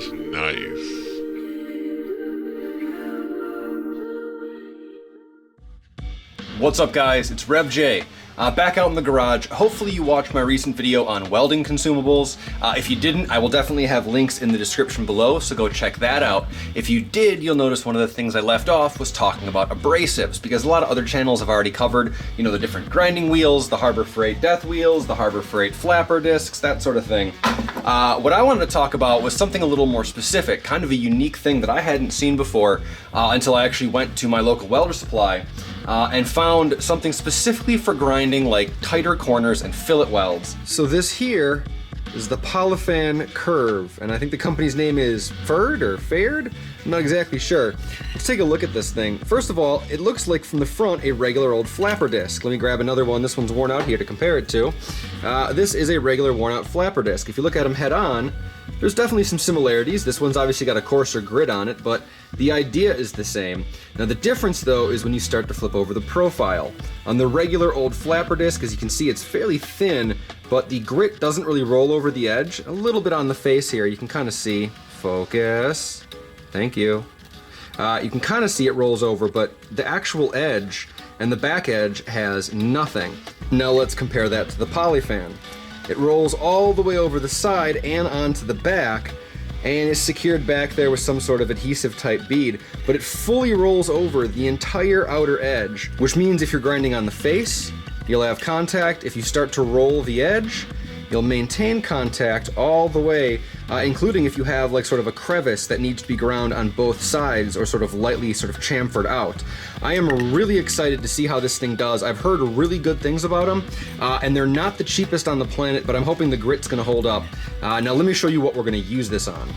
That's nice. What's up guys, it's Rev J. Back out in the garage. Hopefully you watched my recent video on welding consumables. If you didn't, I will definitely have links in the description below, so go check that out. If you did, you'll notice one of the things I left off was talking about abrasives, because a lot of other channels have already covered, you know, the different grinding wheels, the Harbor Freight death wheels, the Harbor Freight flapper discs, that sort of thing. What I wanted to talk about was something a little more specific, kind of a unique thing that I hadn't seen before until I actually went to my local welder supply and found something specifically for grinding like tighter corners and fillet welds. So this here is the Polifan Curve, and I think the company's name is Pferd or Pferd? I'm not exactly sure. Let's take a look at this thing. First of all, it looks like from the front a regular old flapper disc. Let me grab another one. This one's worn out here to compare it to. This is a regular worn out flapper disc. If you look at them head on, there's definitely some similarities. This one's obviously got a coarser grit on it, but the idea is the same. Now the difference though is when you start to flip over the profile. On the regular old flapper disc, as you can see, it's fairly thin, but the grit doesn't really roll over the edge. A little bit on the face here, you can kind of see. Focus. Thank you. You can kind of see it rolls over, but the actual edge and the back edge has nothing. Now let's compare that to the Polifan. It rolls all the way over the side and onto the back, and is secured back there with some sort of adhesive type bead, but it fully rolls over the entire outer edge, which means if you're grinding on the face, you'll have contact. If you start to roll the edge, you'll maintain contact all the way, including if you have like sort of a crevice that needs to be ground on both sides or sort of lightly sort of chamfered out. I am really excited to see how this thing does. I've heard really good things about them, and they're not the cheapest on the planet, but I'm hoping the grit's gonna hold up. Now let me show you what we're gonna use this on.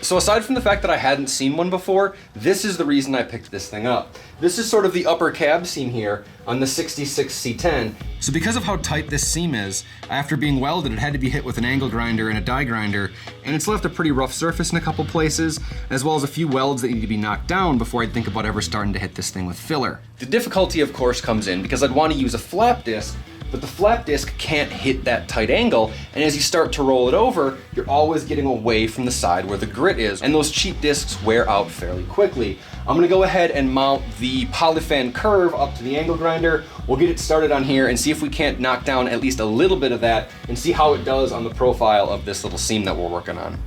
So aside from the fact that I hadn't seen one before, this is the reason I picked this thing up. This is sort of the upper cab seam here on the 66 C10. So because of how tight this seam is, after being welded, it had to be hit with an angle grinder and a die grinder, and it's left a pretty rough surface in a couple places, as well as a few welds that need to be knocked down before I'd think about ever starting to hit this thing with filler. The difficulty, of course, comes in because I'd want to use a flap disc, but the flap disc can't hit that tight angle, and as you start to roll it over, you're always getting away from the side where the grit is, and those cheap discs wear out fairly quickly. I'm gonna go ahead and mount the Polifan Curve up to the angle grinder. We'll get it started on here and see if we can't knock down at least a little bit of that and see how it does on the profile of this little seam that we're working on.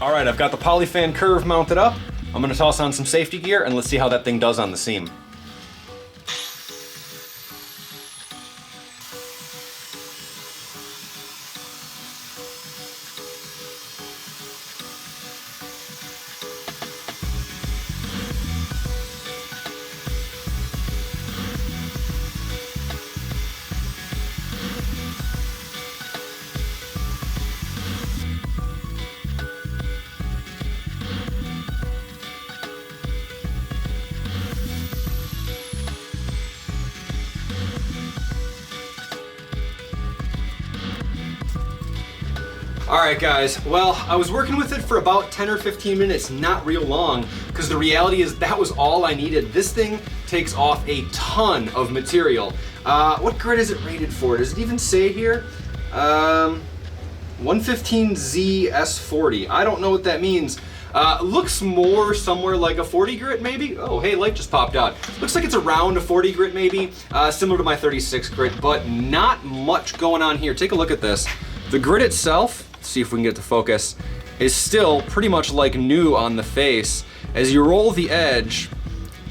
All right, I've got the Polifan Curve mounted up. I'm gonna toss on some safety gear and let's see how that thing does on the seam. All right guys, well, I was working with it for about 10 or 15 minutes, not real long, because the reality is that was all I needed. This thing takes off a ton of material. What grit is it rated for? Does it even say here? 115Z S40. I don't know what that means. Looks more somewhere like a 40 grit maybe. Oh, hey, light just popped out. Looks like it's around a 40 grit maybe, similar to my 36 grit, but not much going on here. Take a look at this. The grit itself, let's see if we can get it to focus, is still pretty much like new on the face. As you roll the edge,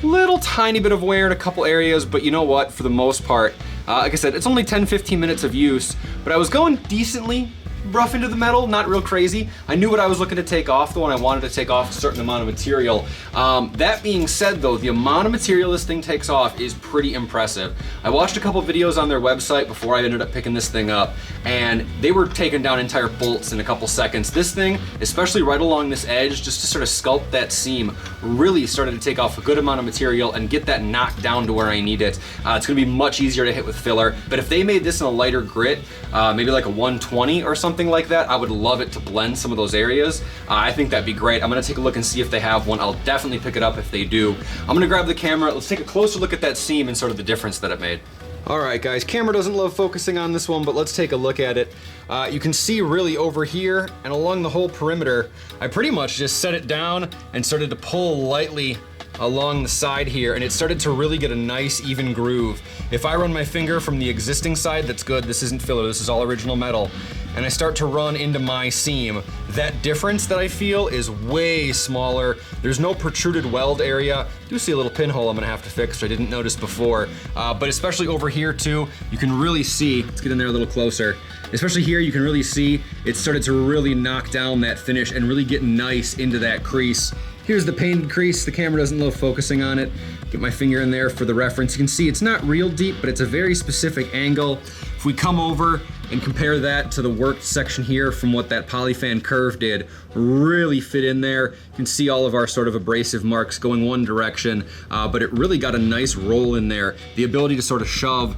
little tiny bit of wear in a couple areas, but you know what, for the most part, like I said, it's only 10-15 minutes of use, but I was going decently rough into the metal, not real crazy. I knew what I was looking to take off, though, and I wanted to take off a certain amount of material. That being said, though, the amount of material this thing takes off is pretty impressive. I watched a couple videos on their website before I ended up picking this thing up, and they were taking down entire bolts in a couple seconds. This thing, especially right along this edge, just to sort of sculpt that seam, really started to take off a good amount of material and get that knocked down to where I need it. It's gonna be much easier to hit with filler, but if they made this in a lighter grit, maybe like a 120 or something like that, I would love it to blend some of those areas. I think that'd be great. I'm gonna take a look and see if they have one. I'll definitely pick it up if they do. I'm gonna grab the camera. Let's take a closer look at that seam and sort of the difference that it made. All right, guys, camera doesn't love focusing on this one, but let's take a look at it. You can see really over here and along the whole perimeter, I pretty much just set it down and started to pull lightly along the side here, and it started to really get a nice even groove. If I run my finger from the existing side, that's good. This isn't filler, this is all original metal. And I start to run into my seam, that difference that I feel is way smaller. There's no protruded weld area. I do see a little pinhole I'm gonna have to fix, which I didn't notice before. But especially over here too, you can really see, let's get in there a little closer. Especially here, you can really see it started to really knock down that finish and really get nice into that crease. Here's the painted crease. The camera doesn't love focusing on it. Get my finger in there for the reference. You can see it's not real deep, but it's a very specific angle. If we come over and compare that to the worked section here from what that Polifan Curve did, really fit in there. You can see all of our sort of abrasive marks going one direction, but it really got a nice roll in there. The ability to sort of shove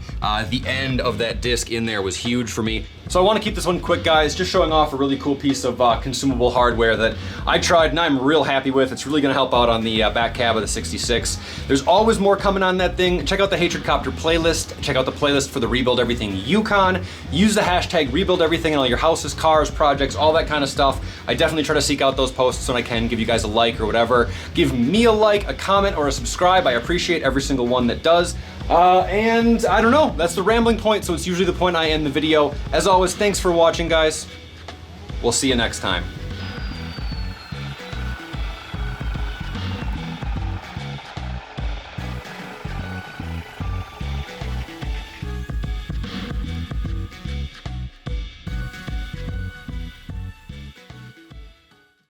the end of that disc in there was huge for me. So I want to keep this one quick, guys, just showing off a really cool piece of consumable hardware that I tried and I'm real happy with. It's really gonna help out on the back cab of the 66. There's always more coming on that thing. Check out the Hatred Copter playlist. Check out the playlist for the Rebuild Everything Yukon. Use the hashtag RebuildEverything in all your houses, cars, projects, all that kind of stuff. I definitely try to seek out those posts when I can, give you guys a like or whatever. Give me a like, a comment, or a subscribe. I appreciate every single one that does. And I don't know, that's the rambling point, so it's usually the point I end the video. As always, thanks for watching, guys. We'll see you next time.